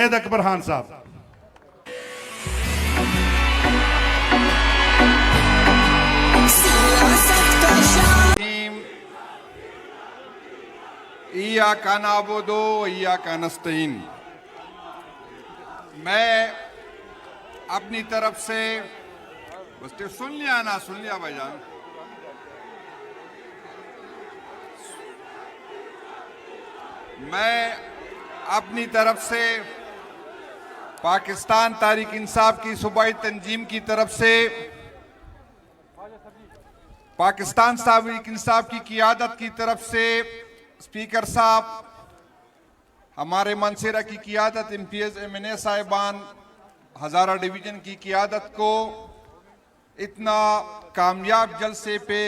اکبر خان صاحب. ایاک نعبد و ایاک نستعین. میں اپنی طرف سے بس سن لیا بھائی جان. میں اپنی طرف سے پاکستان تحریک انصاف کی صوبائی تنظیم کی طرف سے پاکستان تحریک انصاف کی قیادت کی طرف سے اسپیکر صاحب، ہمارے منصورہ کی قیادت، M P S M N A صاحبان، ہزارہ ڈویژن کی قیادت کو اتنا کامیاب جلسے پہ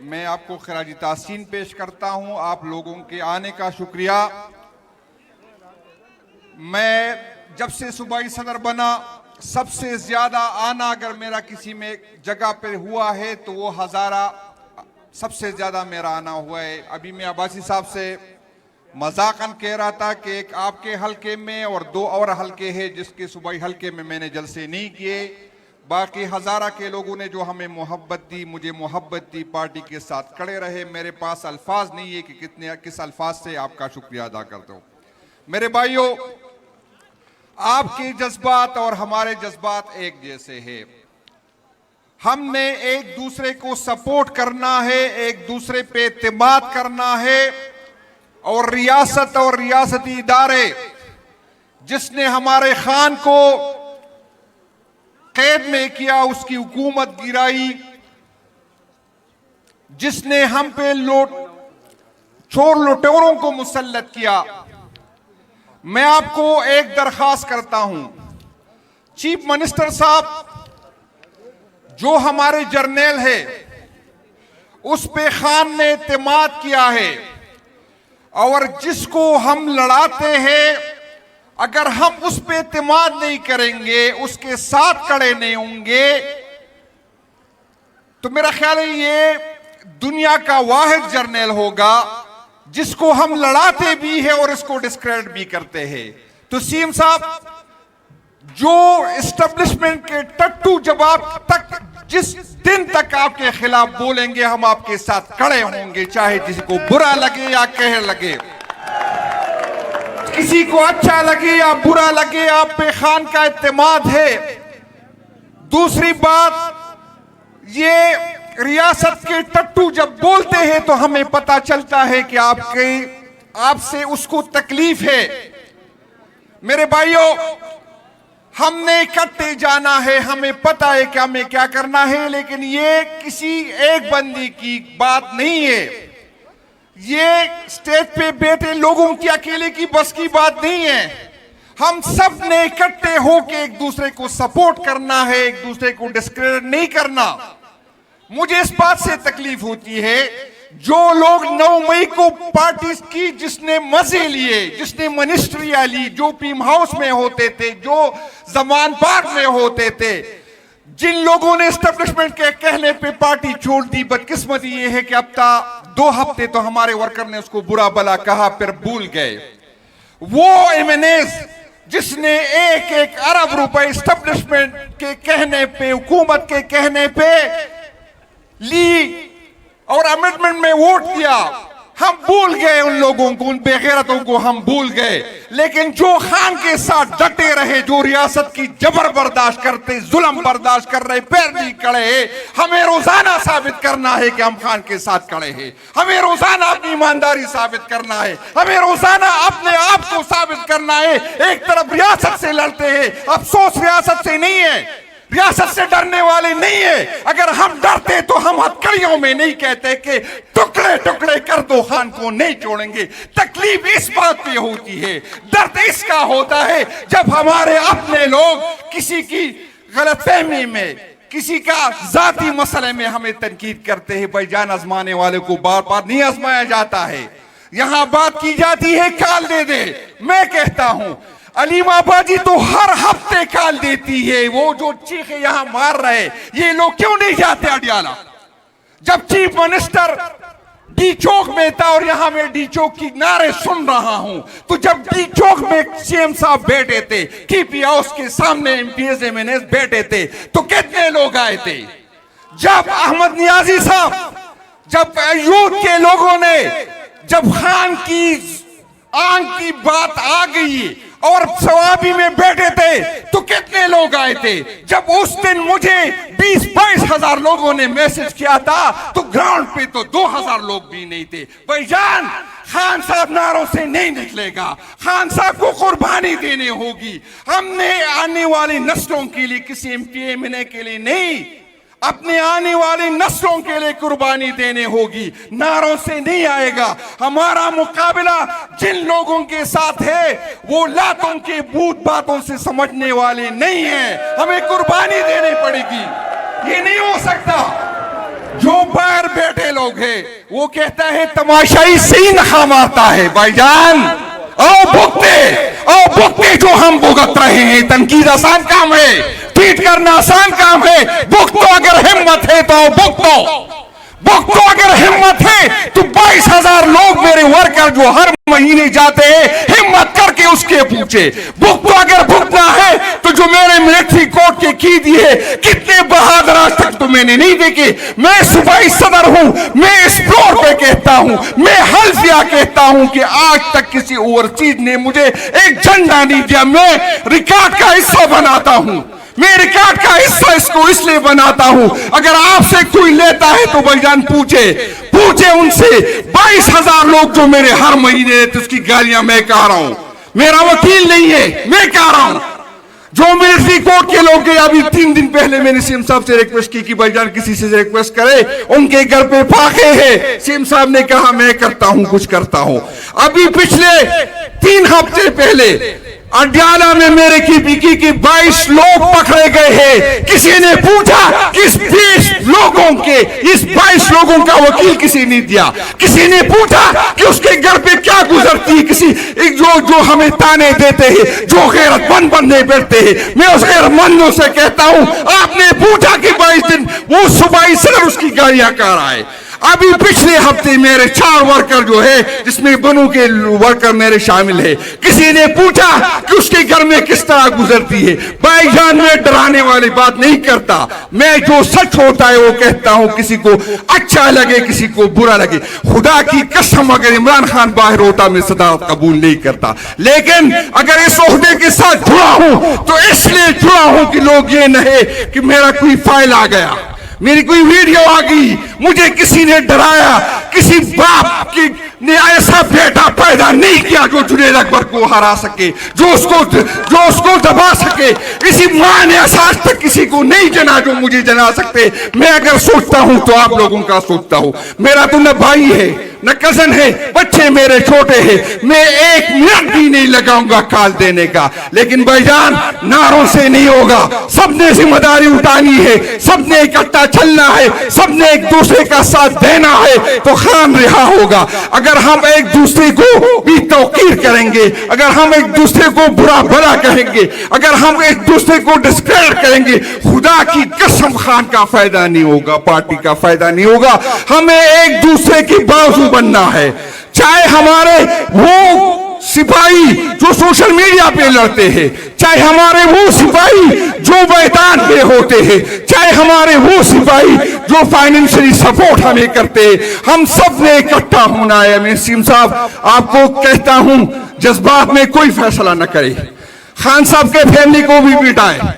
میں آپ کو خراج تحسین پیش کرتا ہوں. آپ لوگوں کے آنے کا شکریہ. میں جب سے صوبائی صدر بنا سب سے زیادہ آنا اگر میرا کسی میں جگہ پہ ہوا ہے تو وہ ہزارہ سب سے زیادہ میرا آنا ہوا ہے. ابھی میں عباسی صاحب سے مذاقاً کہہ رہا تھا کہ ایک آپ کے حلقے میں اور 2 اور حلقے ہیں جس کے صوبائی حلقے میں نے جلسے نہیں کیے. باقی ہزارہ کے لوگوں نے جو ہمیں محبت دی، مجھے محبت دی، پارٹی کے ساتھ کھڑے رہے. میرے پاس الفاظ نہیں ہے کہ کس الفاظ سے آپ کا شکریہ ادا کرتا ہوں. میرے بھائیوں، آپ کے جذبات اور ہمارے جذبات ایک جیسے ہیں. ہم نے ایک دوسرے کو سپورٹ کرنا ہے، ایک دوسرے پہ اعتماد کرنا ہے، اور ریاست اور ریاستی ادارے جس نے ہمارے خان کو قید میں کیا اس کی حکومت گرائی، جس نے ہم پہ چور لٹوروں کو مسلط کیا. میں آپ کو ایک درخواست کرتا ہوں، چیف منسٹر صاحب جو ہمارے جرنیل ہے اس پہ خان نے اعتماد کیا ہے، اور جس کو ہم لڑاتے ہیں اگر ہم اس پہ اعتماد نہیں کریں گے، اس کے ساتھ کھڑے نہیں ہوں گے، تو میرا خیال ہے یہ دنیا کا واحد جرنیل ہوگا جس کو ہم لڑاتے بھی ہیں اور اس کو ڈسکریڈٹ بھی کرتے ہیں. تو سی ایم صاحب، جو اسٹیبلشمنٹ کے ٹٹو جب آپ تک جس دن تک آپ کے خلاف بولیں گے ہم آپ کے ساتھ کھڑے ہوں گے، چاہے کسی کو برا لگے یا کہہ لگے، کسی کو اچھا لگے یا برا لگے، آپ پہ خان کا اعتماد ہے. دوسری بات، یہ ریاست کے ٹٹو جب بولتے ہیں تو ہمیں پتہ چلتا ہے کہ آپ سے اس کو تکلیف ہے. میرے بھائیوں، ہم نے اکٹھے جانا ہے، ہمیں پتہ ہے کہ ہمیں کیا کرنا ہے، لیکن یہ کسی ایک بندی کی بات نہیں ہے، یہ اسٹیج پہ بیٹھے لوگوں کی اکیلے کی بس کی بات نہیں ہے. ہم سب نے اکٹھے ہو کے ایک دوسرے کو سپورٹ کرنا ہے، ایک دوسرے کو ڈسکریڈٹ نہیں کرنا. مجھے اس بات سے تکلیف ہوتی ہے جو لوگ 9 مئی کو پارٹیز کی جس نے مزے لیے، جس نے منسٹریاں لی، جو پیم ہاؤس میں ہوتے تھے، جو زمان پارک میں ہوتے تھے، جن لوگوں نے اسٹیبلشمنٹ کے کہنے پہ پارٹی چھوڑ دی، بدقسمتی یہ ہے کہ اب تا 2 ہفتے تو ہمارے ورکر نے اس کو برا بلا کہا پھر بھول گئے. وہ ایم این ایز جس نے 1 ارب روپے اسٹیبلشمنٹ کے کہنے پہ، حکومت کے کہنے پہ لی اور امنڈمنٹ میں ووٹ دیا، ہم بھول گئے ان لوگوں کو، ان بے غیرتوں کو ہم بھول گئے. لیکن جو خان کے ساتھ ڈٹے رہے، جو ریاست کی جبر برداشت کرتے، ظلم برداشت کر رہے، پیر نہیں کھڑے ہیں، ہمیں روزانہ ثابت کرنا ہے کہ ہم خان کے ساتھ کھڑے ہیں. ہمیں روزانہ اپنی ایمانداری ثابت کرنا ہے، ہمیں روزانہ اپنے آپ کو ثابت کرنا ہے. ایک طرف ریاست سے لڑتے ہیں، افسوس ریاست سے نہیں ہے، ریاست سے ڈرنے والے نہیں ہیں. اگر ہم ڈرتے تو ہم ہتھکڑیوں میں نہیں کہتے کہ ٹکڑے ٹکڑے کر دو، خان کو نہیں چھوڑیں گے. تکلیف اس بات پہ ہوتی ہے، درد اس کا ہوتا ہے جب ہمارے اپنے لوگ کسی کی غلط فہمی میں، کسی کا ذاتی مسئلے میں ہمیں تنقید کرتے ہیں. بھائی جان، آزمانے والے کو بار بار نہیں آزمایا جاتا ہے. یہاں بات کی جاتی ہے کال دے دے. میں کہتا ہوں علیم آبادی تو ہر ہفتے کال دیتی ہے. وہ جو چیخے یہاں مار رہے، یہ لوگ کیوں نہیں جاتے اڈیالہ؟ جب چیف منسٹر डी चौक में था और यहाँ मैं डी चौक की नारे सुन रहा हूँ। तो जब डी चौक में सीएम साहब बैठे थे, केपी हाउस के सामने एमपीएस एमएनएस बैठे थे, तो कितने लोग आए थे? जब अहमद नियाजी साहब, जब यूथ के लोगों ने, जब खान की आंख की बात आ गई और सवाबी में बैठे थे, तो कितने लोग आए थे? जब उस दिन मुझे 20-22 हजार लोगों ने मैसेज किया था, तो ग्राउंड पे तो 2000 लोग भी नहीं थे। भाईजान, खान साहब नारों से नहीं निकलेगा, खान साहब को कुर्बानी देनी होगी। हमने आने वाली नस्लों के लिए, किसी एमपीएमएनए के लिए नहीं, अपने आने वाली नस्लों के लिए कुर्बानी देने होगी, नारों से नहीं आएगा। हमारा मुकाबला जिन लोगों के साथ है वो लातों के भूत बातों से समझने वाले नहीं हैं, हमें कुर्बानी देनी पड़ेगी। ये नहीं हो सकता। जो बाहर बैठे लोग हैं वो कहता है तमाशाई से ही नखा मारता है। भाईजान, आओ भुगते जो हम भुगत रहे हैं। तनकीद आसान काम है, ट्वीट करना आसान काम है। भुगतो अगर हिम्मत है तो भुगतो अगर हिम्मत है तो 22,000 लोग मेरे वर्कर जो हर महीने जाते हैं, हिम्मत करके उसके पूछे। भुगतो अगर भुगतना है तो जो मेरे मिलिट्री कोर्ट के की दिए, कितने बहादुर आज तक तो मैंने नहीं देखे। मैं सूबाई सदर हूं, मैं इस फ्लोर पे कहता हूं, मैं हल्फिया कहता हूं कि आज तक किसी ओवरसीज ने मुझे एक झंडा नहीं दिया। मैं रिकॉर्ड का हिस्सा बनाता हूं, मैं रिकॉर्ड का हिस्सा इसको इसलिए बनाता हूं, अगर आपसे कोई लेता है तो भाईजान पूछे उनसे। 22,000 लोग जो मेरे हर महीने देते, उसकी गालियां मैं कह रहा हूं, मेरा वकील नहीं है, मैं कह रहा हूं। जो मिलिट्री कोर्ट के लोग, अभी 3 दिन पहले मैंने सीएम साहब से रिक्वेस्ट की कि भाईजान किसी से रिक्वेस्ट करे, उनके घर पे फाके हैं। सीएम साहब ने कहा मैं करता हूं, कुछ करता हूं। अभी पिछले 3 हफ्ते पहले अड्याला में मेरे की 22 लोग पकड़े गए हैं। किसी ने पूछा कि इस 22 लोगों का वकील किसी ने दिया। किसी ने पूछा कि उसके घर पे क्या गुजरती है। किसी जो हमें ताने देते हैं, जो गैरतमंद बनने बैठते हैं, मैं उस गैरतमंदों से कहता हूं, आपने पूछा कि 22 दिन वो सूबाई सदर उसकी गालियां कर रहा है। अभी पिछले हफ्ते मेरे 4 वर्कर जो है, जिसमें बनू के वर्कर मेरे शामिल है, किसी ने पूछा कि उसके घर में किस तरह गुजरती है। भाईजान, मैं डराने वाली बात नहीं करता, मैं जो सच होता है वो कहता हूं। किसी को अच्छा लगे, किसी को बुरा लगे। खुदा की कसम, अगर इमरान खान बाहर होता मैं सदारत कबूल नहीं करता। लेकिन अगर इस ओहदे के साथ जुड़ा हूं तो इसलिए जुड़ा हूं कि लोग ये नहीं कि मेरा कोई फाइल आ गया, मेरी कोई वीडियो आ गई, मुझे किसी ने डराया। किसी बाप की ने ऐसा बेटा पैदा नहीं किया जो जुनैद अकबर को हरा सके, जो उसको दबा सके। इसी मां ने आज तक किसी को नहीं जना जो मुझे जना सकते। मैं अगर सोचता हूं तो आप लोगों का सोचता हूं। मेरा तो न भाई है न कजन है, बच्चे मेरे छोटे हैं, मैं 1 मिनट भी नहीं लगाऊंगा काल देने का। लेकिन भाईजान, नारों से नहीं होगा, सबने जिम्मेदारी उठानी है, सबने इकट्ठा चलना है, सबने एक दूसरे का साथ देना है, तो खान रिहा होगा। अगर हम एक दूसरे को भी तौकीर करेंगे, अगर हम एक दूसरे को बुरा भला कहेंगे, अगर हम एक दूसरे को डिस्क्रेडिट करेंगे, खुदा की कसम खान का फायदा नहीं होगा, पार्टी का फायदा नहीं होगा। हमें एक दूसरे की बाजू बनना है। चाहे हमारे वो सिपाही जो सोशल मीडिया पे लड़ते हैं, चाहे हमारे वो सिपाही जो मैदान में होते हैं, चाहे हमारे वो सिपाही जो फाइनेंशियली सपोर्ट हमें करते हैं, हम सब ने इकट्ठा होना है। मैं सीएम साहब आपको कहता हूं, जज्बात में कोई फैसला न करे। खान साहब के फैमिली को भी बिठाए,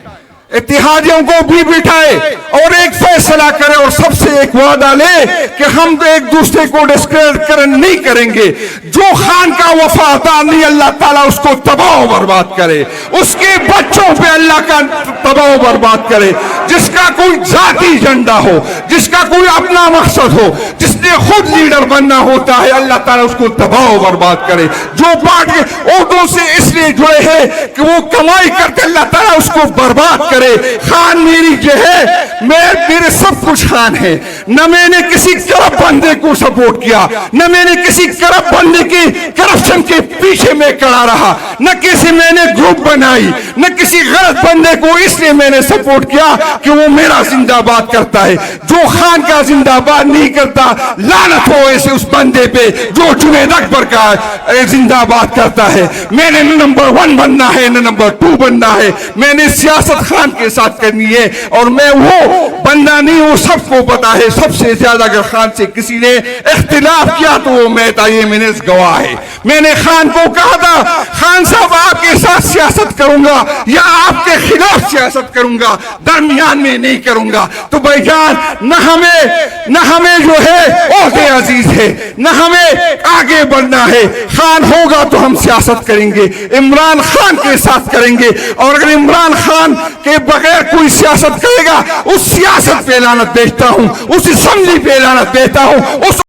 इत्तेहादियों को भी बिठाए और एक फैसला करे और सबसे एक वादा ले कि हम तो एक दूसरे को डिस्क्रेडिट नहीं करेंगे। जो खान का वफादार नहीं, अल्लाह ताला उसको तबाह बर्बाद करे, उसके बच्चों पे अल्लाह का तबाह बर्बाद करे। जिसका कोई जाति एजेंडा हो, जिसका कोई अपना मकसद हो, जिसने खुद लीडर बनना होता है, अल्लाह ताला उसको तबाह बर्बाद करे। जो पार्टी ओहदों से इसलिए जुड़े हैं कि वो कमाई करते, अल्लाह ताला उसको बर्बाद करे। खान मेरी जो है, मेरे सब कुछ खान है। न मैंने किसी करप्ट बंदे को सपोर्ट किया, न मैंने किसी करप्ट बंदे की करप्शन के पीछे में खड़ा रहा, نہ کسی میں نے گروپ بنائی، نہ کسی غلط بندے کو اس لیے میں نے سپورٹ کیا کہ وہ میرا زندہ باد کرتا ہے۔ جو خان کا زندہ باد نہیں کرتا، لعنت ہو ایسے اس بندے پہ جو جنید اکبر کا زندہ باد کرتا ہے۔ میں نے نہ نمبر 1 بننا ہے نہ نمبر 2 بننا ہے، میں نے سیاست خان کے ساتھ کرنی ہے، اور میں وہ بندہ نہیں ہوں، سب کو پتا ہے۔ سب سے زیادہ اگر خان سے کسی نے اختلاف کیا تو وہ میں تھا، یہ میں نے گواہ ہے۔ میں نے خان کو کہا تھا خان صاحب آپ کے ساتھ سیاست کروں گا یا آپ کے خلاف سیاست کروں گا، درمیان میں نہیں کروں گا۔ تو بھائی جان نہ ہمیں جو ہے عہدے عزیز ہے، نہ ہمیں آگے بڑھنا ہے۔ خان ہوگا تو ہم سیاست کریں گے، عمران خان کے ساتھ کریں گے، اور اگر عمران خان کے بغیر کوئی سیاست کرے گا اس سیاست پہ لعنت بھیجتا ہوں، اس اسمبلی پہ لعنت بھیجتا ہوں، اس